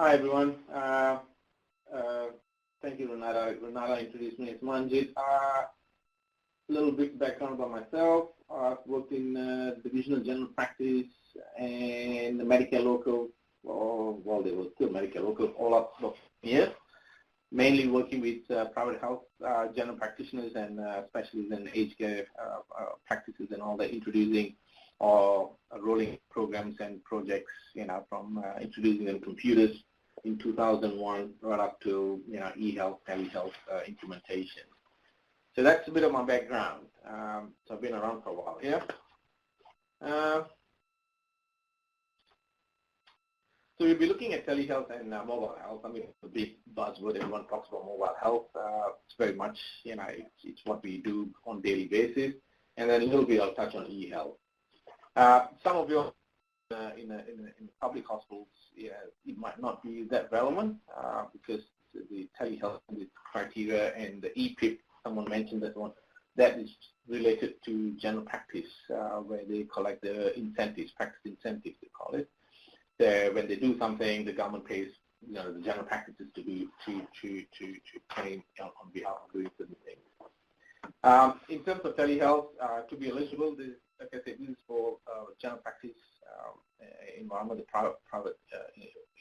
Hi, everyone. Thank you, Renata. Renata introduced me as Manjeet. A little bit background about myself. I've worked in divisional general practice and the Medicare local, well, they were still Medicare local all up for years, mainly working with private health general practitioners and specialists in aged care practices and all that, introducing or rolling programs and projects, from introducing them computers in 2001 right up to, eHealth, Telehealth implementation. So that's a bit of my background. So I've been around for a while here. So we'll be looking at telehealth and mobile health. I mean, it's a big buzzword. Everyone talks about mobile health. It's very much, it's what we do on a daily basis. And then a little bit I'll touch on eHealth. Some of you in public hospitals, it might not be that relevant because the telehealth criteria and the EPIP, someone mentioned that one, that is related to general practice where they collect the incentives, practice incentives they call it. When they do something, the government pays the general practices to claim on behalf of doing certain things. In terms of telehealth, to be eligible, like I said, this is for general practice environment, the private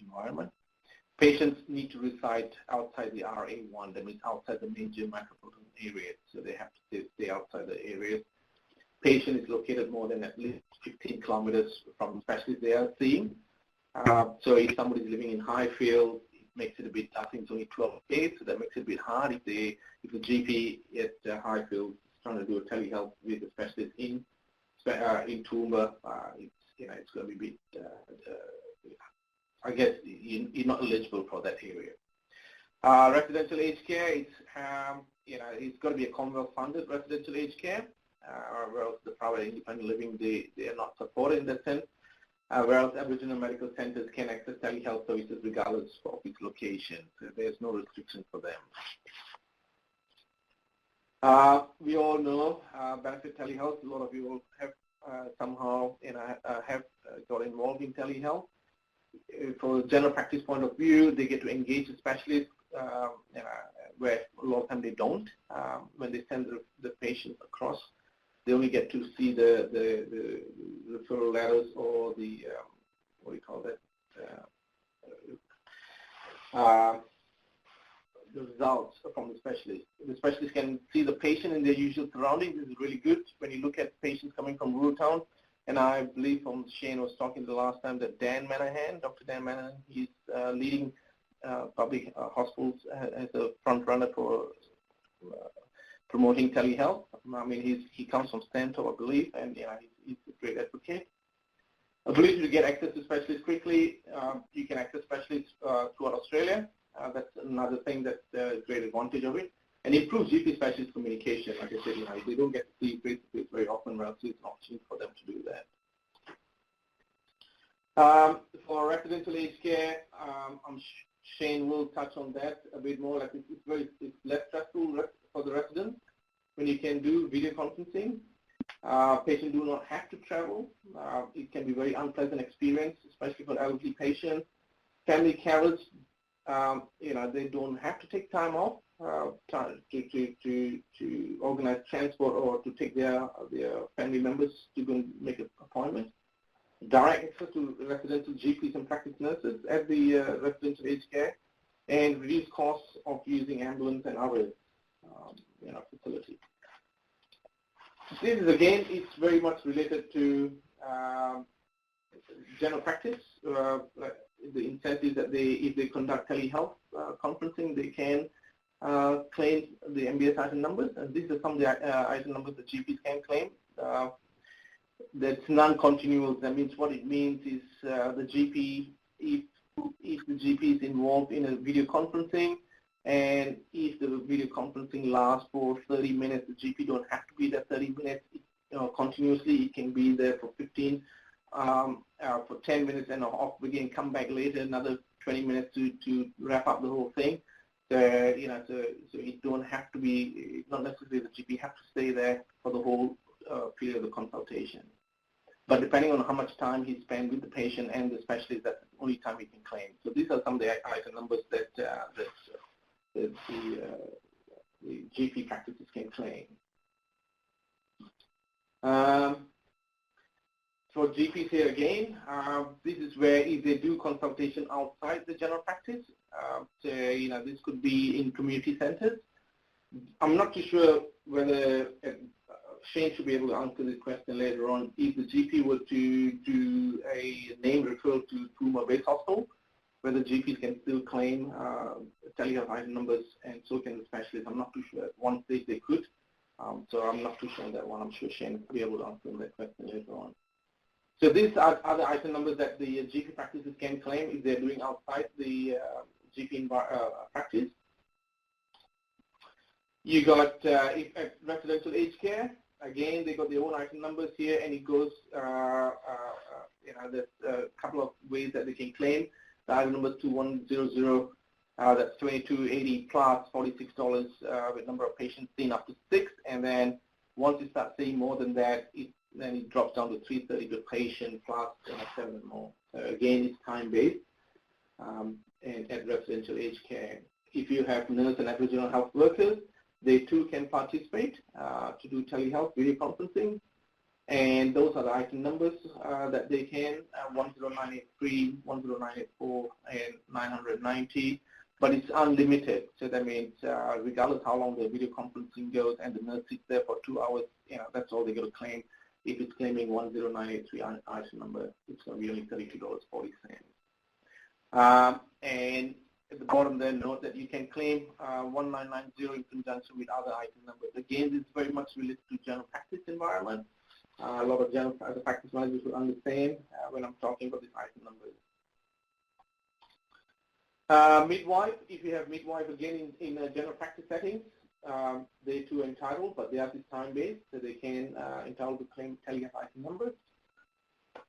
environment. Patients need to reside outside the RA1, that means outside the major metropolitan areas, so they have to stay outside the areas. Patient is located more than at least 15 kilometers from the specialist they are seeing. So if somebody is living in Highfield, it makes it a bit tough. It's only 12 days, so that makes it a bit hard. If the GP at Highfield is trying to do a telehealth with a specialist in Toowoomba, it's going to be a bit, I guess you're not eligible for that area. Residential aged care, it's got to be a Commonwealth-funded residential aged care, whereas the private independent living, they are not supported in that sense. Whereas Aboriginal medical centers can access telehealth services regardless of its location. So there's no restriction for them. We all know benefit telehealth. A lot of you have somehow have got involved in telehealth. For the general practice point of view, they get to engage a specialist where a lot of time they don't. When they send the patient across, they only get to see the referral letters or the, what do you call that, the results from the specialist. The specialist can see the patient in their usual surroundings. This is really good when you look at patients coming from rural towns. And I believe Shane was talking the last time that Dan Manahan, Dr. Dan Manahan, he's leading public hospitals as a front runner for promoting telehealth. I mean, he comes from Stanton, I believe, and he's a great advocate. Ability to get access to specialists quickly. You can access specialists throughout Australia. That's another thing that's a great advantage of it. And improves GP specialist communication. Like I said, they don't get to see face-to-face very often, whereas it's an option for them to do that. For residential aged care, Shane will touch on that a bit more. Like it's less stressful for the residents when you can do video conferencing. Patients do not have to travel. It can be a very unpleasant experience, especially for elderly patients. Family carers, they don't have to take time off to organize transport or to take their family members to go and make an appointment. Direct access to residential GPs and practice nurses at the residential aged care, and reduce costs of using ambulance and other facilities. This is again, it's very much related to general practice. Like the incentives that if they conduct telehealth conferencing, they can claim the MBS item numbers, and these are some of the item numbers that GPs can claim. That's non-continuous. That means what it means is the GP, if the GP is involved in a video conferencing, and if the video conferencing lasts for 30 minutes, the GP don't have to be there 30 minutes continuously. It can be there for 15, for 10 minutes and off again, come back later, another 20 minutes to wrap up the whole thing. So it don't have to be, not necessarily the GP have to stay there for the whole period of the consultation. But depending on how much time he spent with the patient and the specialist, that's the only time he can claim. So these are some of the item numbers that the GP practices can claim. For GPs here again, this is where if they do consultation outside the general practice, so, this could be in community centers. I'm not too sure whether Shane should be able to answer this question later on. If the GP were to do a name referral to Toowoomba-based hospital, whether GPs can still claim telehealth item numbers, and so can the specialists. I'm not too sure. At one stage they could, so I'm not too sure on that one. I'm sure Shane will be able to answer that question later on. So these are other item numbers that the GP practices can claim if they're doing outside the GP practice. You got residential aged care. Again, they got their own item numbers here, and it goes. There's a couple of ways that they can claim. The item number 2100. That's 2280 plus $46 with number of patients seen up to 6, and then once you start seeing more than that, then it drops down to $330 per patient plus 7 more. So again, it's time-based and at residential aged care. If you have nurse and Aboriginal health workers, they too can participate to do telehealth video conferencing, and those are the item numbers that they can 10983, 10984, and 990. But it's unlimited, so that means regardless how long the video conferencing goes and the nurse sits there for 2 hours, that's all they're going to claim. If it's claiming 10983 item number, it's going to be only $32.40. And at the bottom there, note that you can claim 1990 in conjunction with other item numbers. Again, this is very much related to general practice environment. A lot of general practice managers will understand when I'm talking about these item numbers. Midwife, if you have midwife again in general practice settings, they too are entitled, but they are this time-based, so they can entitled to claim telehealth item numbers.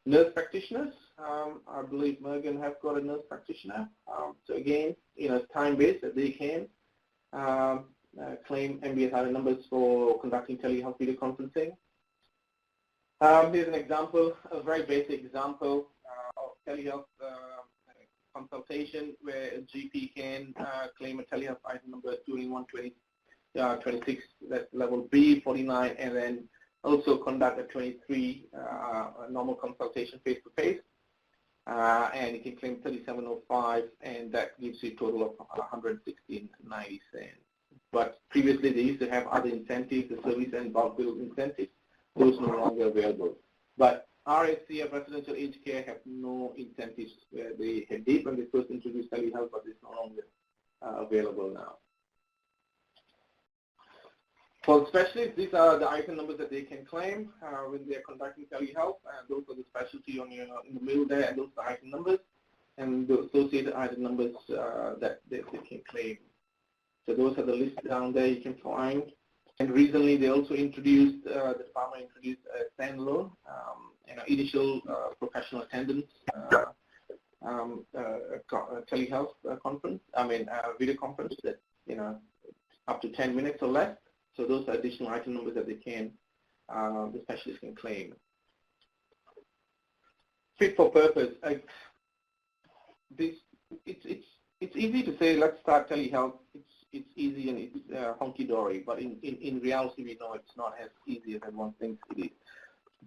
Nurse practitioners, I believe Morgan has got a nurse practitioner. So again, it's time-based that they can claim MBS item numbers for conducting telehealth video conferencing. Here's an example, a very basic example of telehealth consultation where a GP can claim a telehealth item number 22126, that's level B, 49, and then also conduct a 23 normal consultation face-to-face, and you can claim 3705, and that gives you a total of $116.90. But previously they used to have other incentives, the service and bulk bill incentives. Those no longer available. But RSCF, residential aged care, have no incentives where they had did when they first introduced telehealth, but it's no longer available now. For specialists, these are the item numbers that they can claim when they're conducting telehealth, and those are the specialty on your in the middle there, and those are the item numbers, and the associated item numbers that they can claim. So those are the lists down there you can find. And recently, they also introduced, the department introduced a standalone, initial professional attendance telehealth conference. Video conference that up to 10 minutes or less. So those are additional item numbers that they can, the specialist can claim. Fit for purpose. It's easy to say let's start telehealth. It's easy and it's honky-dory, but in reality we know it's not as easy as everyone thinks it is.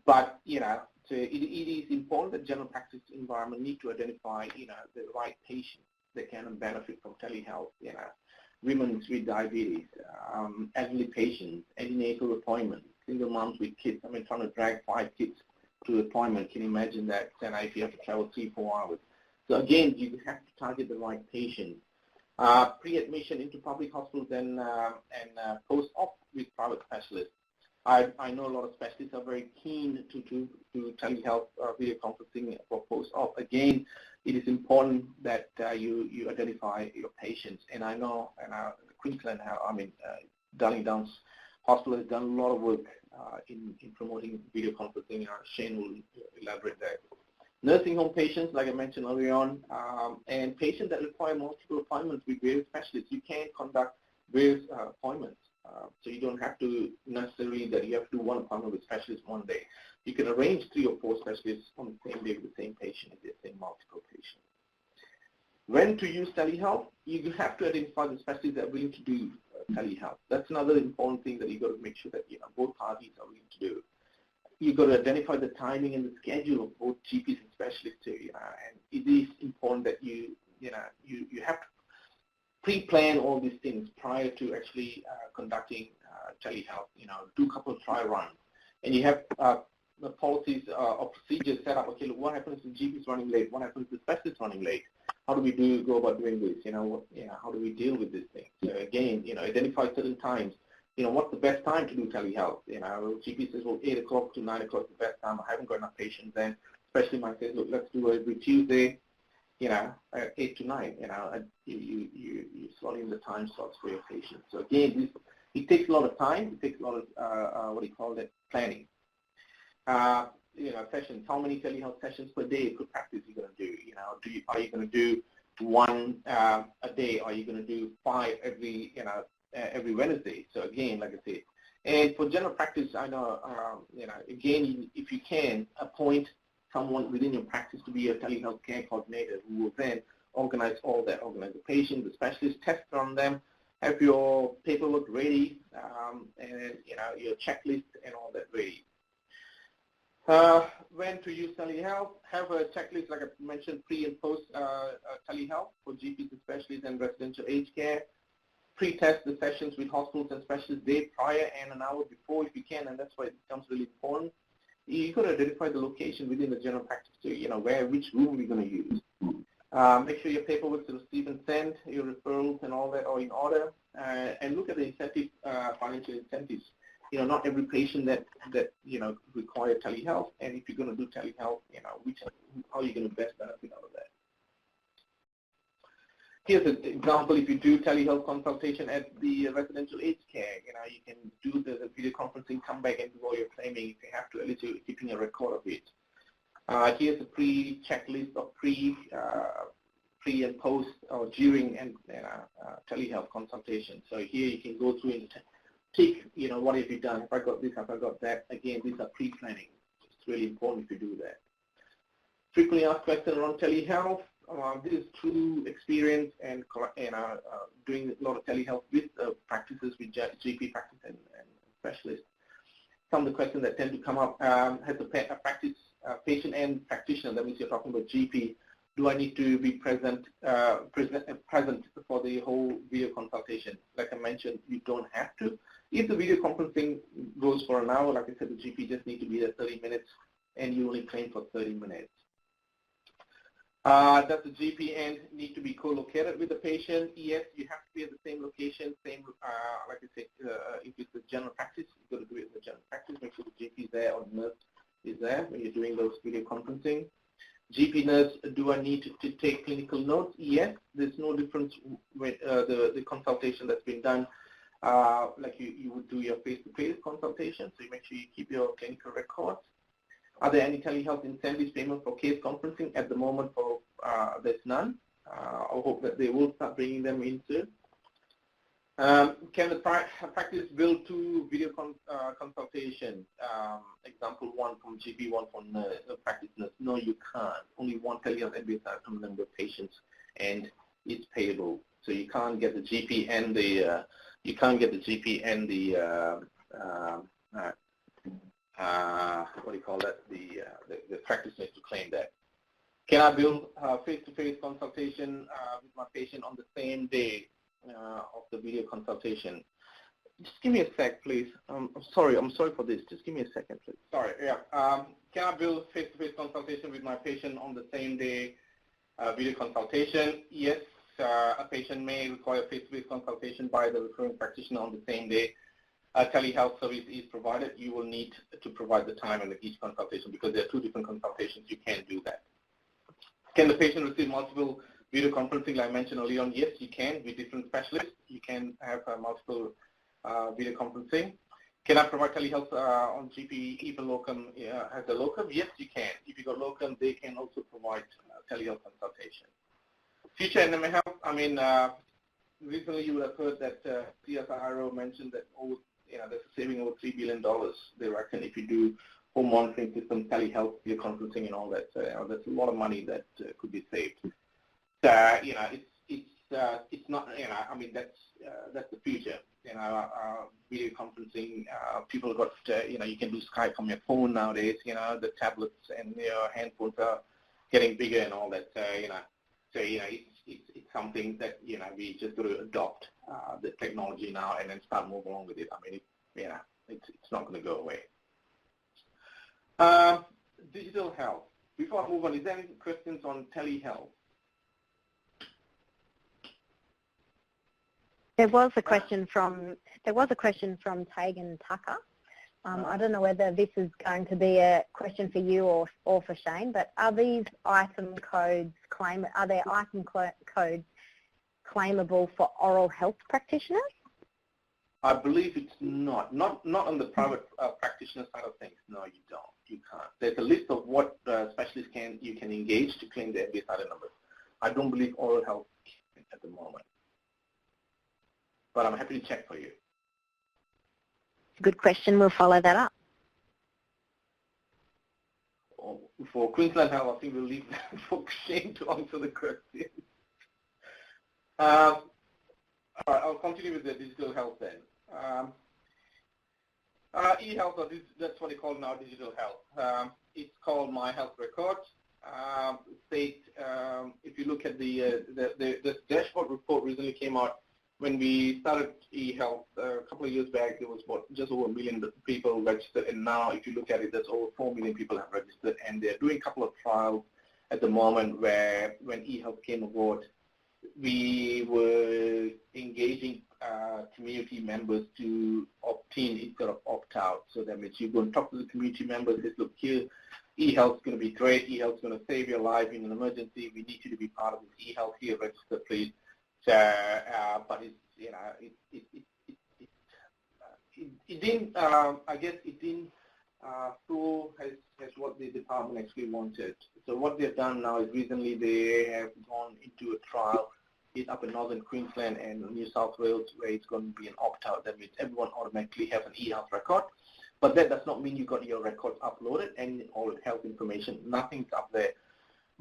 But so it is important that general practice environment need to identify the right patients that can benefit from telehealth. Women with diabetes, elderly patients, antenatal appointments, single moms with kids. Trying to drag 5 kids to the appointment. Can you imagine that? Then if you have to travel 3-4 hours. So again, you have to target the right patient. Pre-admission into public hospitals and post-op with private specialists. I know a lot of specialists are very keen to telehealth video conferencing for post-op. Again, it is important that you identify your patients. And I know, Queensland, Darling Downs Hospital has done a lot of work in promoting video conferencing. Shane will elaborate that. Nursing home patients, like I mentioned earlier on, and patients that require multiple appointments with various specialists. You can conduct various appointments. So So you don't have to necessarily that you have to do one appointment with specialists one day. You can arrange 3 or 4 specialists on the same day with the same patient if they're seeing multiple patients. When to use telehealth? You have to identify the specialists that are willing to do telehealth. That's another important thing that you've got to make sure that both parties are willing to do. You've got to identify the timing and the schedule of both GPs and specialists too. And it is important that you have to pre-plan all these things prior to actually conducting telehealth. Do a couple of trial runs, and you have the policies or procedures set up. Okay, look, what happens if the GP is running late? What happens if the specialist is running late? How do we go about doing this? How do we deal with this thing? So again, identify certain times. What's the best time to do telehealth? GP says, well, 8 o'clock to 9 o'clock is the best time. I haven't got enough patients then. Especially might say, look, let's do it every Tuesday, at 8 to 9. You slot in the time slots for your patients. So again, it takes a lot of time. It takes a lot of planning. Sessions. How many telehealth sessions per day per practice you're going to do? Are you going to do 1 a day? Are you going to do 5 every Wednesday? So again, like I said, and for general practice, I know, again, if you can appoint someone within your practice to be a telehealth care coordinator who will then organize all that, organize the patient, the specialist, test on them, have your paperwork ready, and your checklist and all that ready. When to use telehealth, have a checklist like I mentioned, pre and post telehealth for GPs and specialists and residential aged care. Pre-test the sessions with hospitals and specialists day prior and an hour before if you can, and that's why it becomes really important. You've got to identify the location within the general practice too, which room we're going to use. Make sure your paperwork to receive and send, your referrals and all that are in order, and look at the incentive, financial incentives. Not every patient that require telehealth, and if you're going to do telehealth, how are you going to best benefit out of that? Here's an example. If you do telehealth consultation at the residential aged care, you can do the video conferencing, come back and do all your claiming if you have to, at least you're keeping a record of it. Here's a pre-checklist of pre and post or during and telehealth consultation. So here you can go through and tick, what have you done? If I got this, if I got that. Again, these are pre-planning. It's really important if you do that. Frequently asked questions around telehealth. This is true experience and doing a lot of telehealth with practices, with GP practice and specialists. Some of the questions that tend to come up, has a practice patient and practitioner, that means you're talking about GP, do I need to be present for the whole video consultation? Like I mentioned, you don't have to. If the video conferencing goes for an hour, like I said, the GP just need to be there 30 minutes and you only claim for 30 minutes. Does the GP end need to be co-located with the patient? Yes, you have to be at the same location, same, like I said, if it's a general practice, you've got to do it in the general practice, make sure the GP is there or the nurse is there when you're doing those video conferencing. GP nurse, do I need to take clinical notes? Yes, there's no difference with the consultation that's been done, like you would do your face-to-face consultation, so you make sure you keep your clinical records. Are there any telehealth incentives payment for case conferencing? At the moment, there's none. I hope that they will start bringing them in soon. Can the practice build 2 video consultations? Example 1 from GP, 1 from practice nurse. No, you can't. Only 1 telehealth advice from number of patients, and it's payable. So you can't get the GP and the the practice nurse to claim that. Can I build face-to-face consultation with my patient on the same day of the video consultation? Just give me a sec, please. I'm sorry for this. Just give me a second, please. Sorry, yeah. Can I build face-to-face consultation with my patient on the same day video consultation? Yes, a patient may require face-to-face consultation by the referring practitioner on the same day. A telehealth service is provided. You will need to provide the time in each consultation because there are 2 different consultations. You can't do that. Can the patient receive multiple video conferencing, like I mentioned earlier on? Yes, you can with different specialists. You can have multiple video conferencing. Can I provide telehealth on GP even locum has a locum? Yes, you can. If you got locum, they can also provide telehealth consultation. Future NMA health. I mean, recently you would have heard that CSIRO mentioned that there's a saving over $3 billion, they reckon, if you do home monitoring system, telehealth, video conferencing, and all that. So there's a lot of money that could be saved. So it's not, I mean, that's the future. Video conferencing, people got, you can do Skype from your phone nowadays. The tablets and your handphones are getting bigger and all that. So it's something that we just got to adopt the technology now and then start moving along with it. I mean, it's not going to go away. Digital health. Before I move on, is there any questions on telehealth? There was a question from Tegan Tucker. I don't know whether this is going to be a question for you or for Shane, but are these item codes codes claimable for oral health practitioners? I believe it's not on the private practitioner side of things. No, you don't. You can't. There's a list of what specialists you can engage to claim the MBS item numbers. I don't believe oral health at the moment, but I'm happy to check for you. Good question. We'll follow that up. For Queensland Health, I think we'll leave that for Shane to answer the question. All right, I'll continue with the digital health then. eHealth, or that's what they call now digital health. It's called My Health Record. If you look at the dashboard report recently came out. When we started eHealth a couple of years back, there was just over 1 million people registered, and now if you look at it, there's over 4 million people have registered, and they're doing a couple of trials at the moment where when eHealth came aboard, we were engaging community members to opt in instead of opt out. So that means you go and talk to the community members, say, look, here, eHealth's going to be great, eHealth's going to save your life in an emergency, we need you to be part of this eHealth here, register please. So, but it didn't. I guess it didn't flow as what the department actually wanted. So what they've done now is recently they have gone into a trial up in northern Queensland and New South Wales, where it's going to be an opt-out. That means everyone automatically has an eHealth record, but that does not mean you got your records uploaded and all health information. Nothing's up there.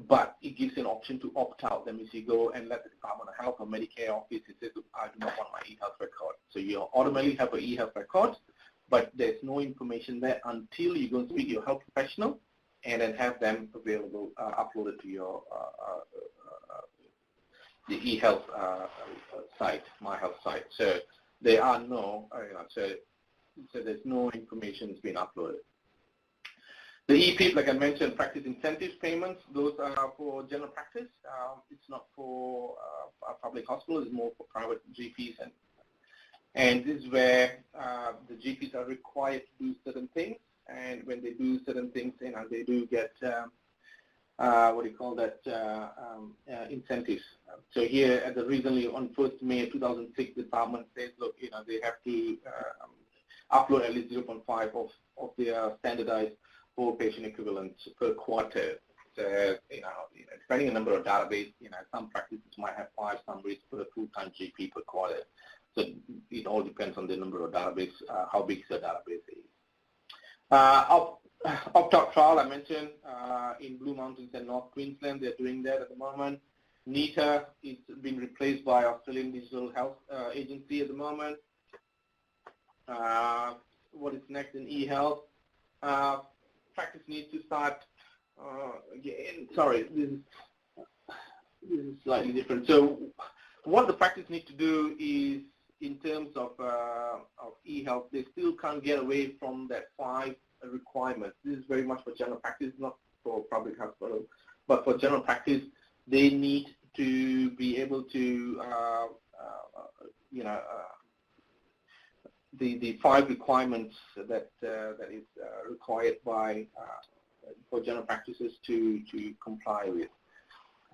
But it gives you an option to opt out. That means you go and let the Department of Health or Medicare office say, I do not want my eHealth record. So you automatically have an eHealth record, but there's no information there until you go and speak to your health professional and then have them available, uploaded to your the eHealth site, My Health site. So there are no, so there's no information that's been uploaded. The EPs, like I mentioned, practice incentives payments, those are for general practice. It's not for public hospitals, it's more for private GPs. And this is where the GPs are required to do certain things. And when they do certain things, they do get, incentives. So here, at the recently on 1st May 2006, the department says, look, they have to upload at least 0.5 of their standardized patient equivalents per quarter. So, depending on the number of database, some practices might have 5, some rates per full-time GP per quarter. So it all depends on the number of database, how big the database is. Opt-out trial, I mentioned, in Blue Mountains and North Queensland, they're doing that at the moment. NETA is being replaced by Australian Digital Health Agency at the moment. What is next in eHealth? Practice needs to start again. Sorry, this is slightly different. So, what the practice needs to do is, in terms of eHealth, they still can't get away from that 5 requirements. This is very much for general practice, not for public hospital, but for general practice, they need to be able to, the 5 requirements that is required by for general practices to comply with.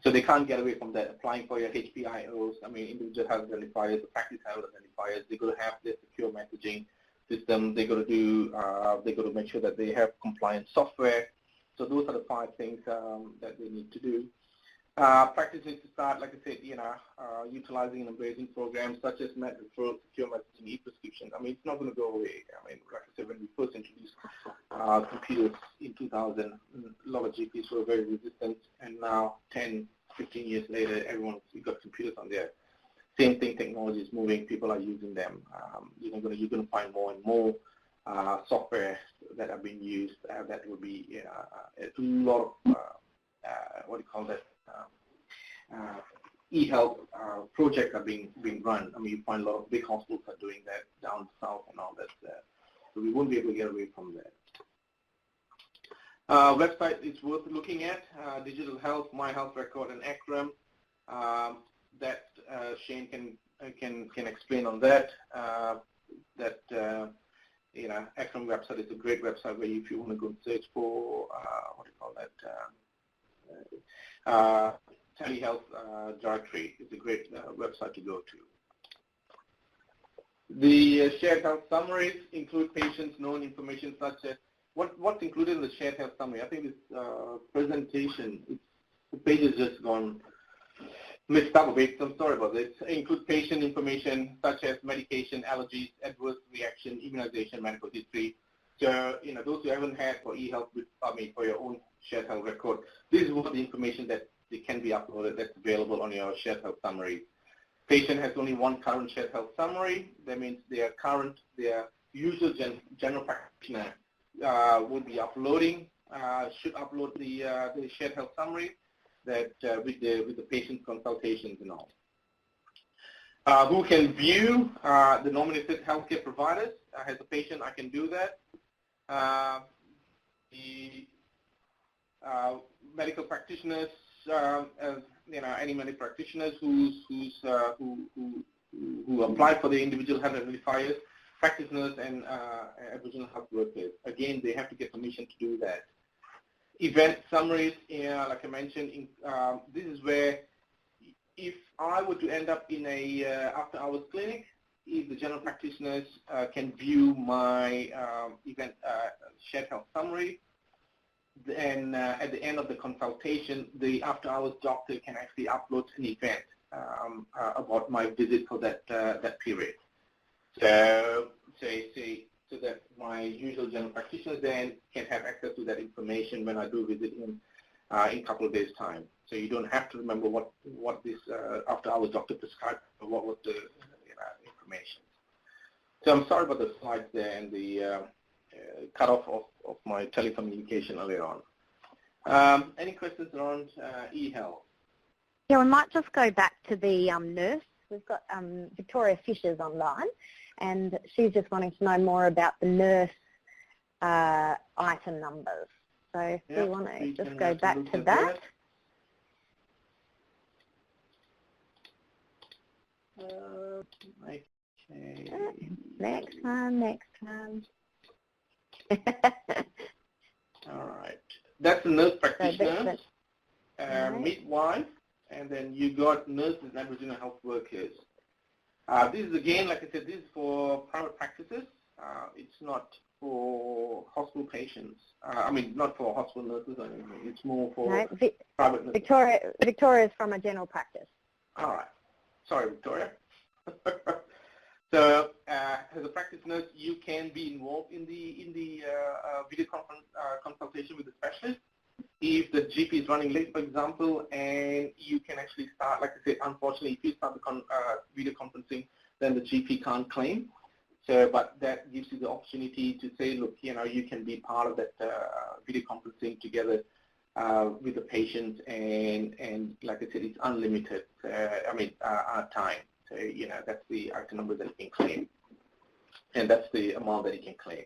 So they can't get away from that. Applying for your HPIOs, individual health identifiers, the practice health identifiers, they're going to have their secure messaging system. They're going to do. They're going to make sure that they have compliant software. So those are the 5 things that they need to do. Practice needs to start, like I said, utilizing and embracing programs such as referral, secure messaging, e-prescription. I mean, it's not going to go away. I mean, like I said, when we first introduced computers in 2000, a lot of GPs were very resistant, and now 10, 15 years later, everyone's got computers on there. Same thing, technology is moving, people are using them. You're going to find more and more software that are being used that will be a lot of, what do you call that, eHealth projects are being run. I mean, you find a lot of big hospitals are doing that down south and all that. So we won't be able to get away from that. Website is worth looking at, Digital Health, My Health Record, and Akram. That Shane can explain on that. Akram website is a great website where if you want to go and search for what do you call that, telehealth directory, is a great website to go to. The shared health summaries include patients' known information such as what's included in the shared health summary. I think this presentation, the page has just gone mixed up a bit, so I'm sorry about this. It includes patient information such as medication, allergies, adverse reaction, immunization, medical history. So, those who haven't had for eHealth, for your own shared health record, this is what the information that can be uploaded that's available on your shared health summary. Patient has only one current shared health summary. That means their usual general practitioner will be uploading, should upload the shared health summary that with the patient's consultations and all. Who can view the nominated healthcare providers? As a patient, I can do that. The medical practitioners, any medical practitioners who apply for the individual health identifiers, practitioners, and Aboriginal health workers. Again, they have to get permission to do that. Event summaries, like I mentioned, this is where if I were to end up in a after-hours clinic, if the general practitioners can view my event shared health summary, then at the end of the consultation, the after-hours doctor can actually upload an event about my visit for that period. So that my usual general practitioner then can have access to that information when I do visit him in a couple of days' time. So you don't have to remember what this after-hours doctor prescribed or what was the information. So I'm sorry about the slides there and the cutoff of my telecommunication earlier on. Any questions around eHealth? Yeah, we might just go back to the nurse. We've got Victoria Fisher's online, and she's just wanting to know more about the nurse item numbers. So if we want to just go back to that. Okay. Next one. All right. That's the nurse practitioner, midwife, and then you got nurses and Aboriginal health workers. This is again, like I said, this is for private practices. It's not for hospital patients. Not for hospital nurses or anything. It's more for private nurses. Victoria is from a general practice. All right. Sorry, Victoria. So, as a practice nurse, you can be involved in the video consultation with the specialist. If the GP is running late, for example, and you can actually start, like I said, unfortunately, if you start the video conferencing, then the GP can't claim. So, but that gives you the opportunity to say, look, you can be part of that video conferencing together with the patient, and like I said, it's unlimited. Time. So, that's the item number that you can claim, and that's the amount that you can claim.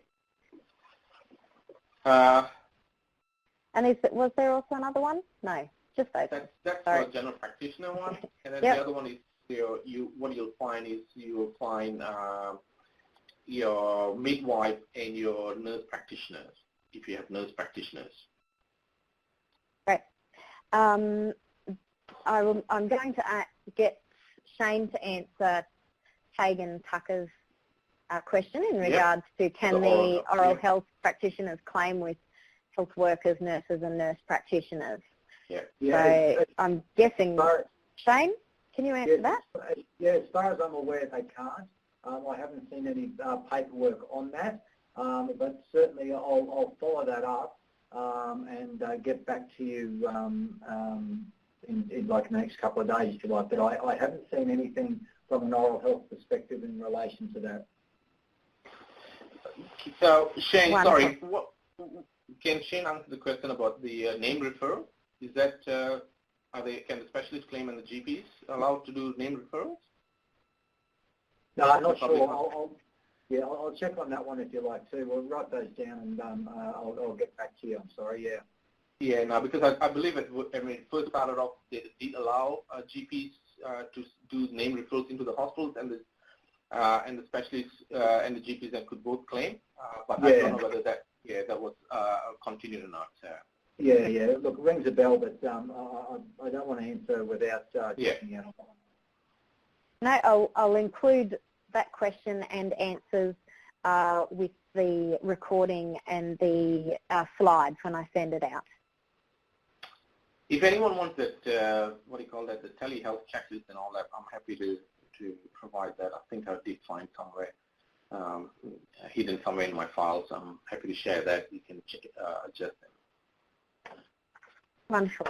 And was there also another one? No, just those. That's for a general practitioner one, and then the other one is what you'll find is you'll find your midwife and your nurse practitioners, if you have nurse practitioners. Right. I'm going to get Shane to answer Hagan Tucker's question in regards to can the oral health practitioners claim with health workers, nurses and nurse practitioners. Yeah. So I'm guessing, Shane, can you answer that? Yeah, as far as I'm aware, they can't. I haven't seen any paperwork on that, but certainly I'll follow that up and get back to you in like the next couple of days, if you like. But I haven't seen anything from an oral health perspective in relation to that. So, Shane, Wonderful. sorry, can Shane answer the question about the name referral? Is that, can the specialist claim and the GPs allowed to do name referrals? No, I'm not sure. I'll check on that one if you like too. We'll write those down and I'll get back to you. I'm sorry, yeah. Yeah, no, because I believe it first started off, they did allow GPs to do name referrals into the hospitals, and the specialists and the GPs that could both claim, but I don't know whether that was continued or not. Yeah. Look, it rings a bell, but I don't want to answer without checking out. No, I'll include that question and answers with the recording and the slides when I send it out. If anyone wants that, the telehealth checklist and all that, I'm happy to provide that. I think I did find somewhere, hidden somewhere in my files. I'm happy to share that. You can adjust them. Wonderful.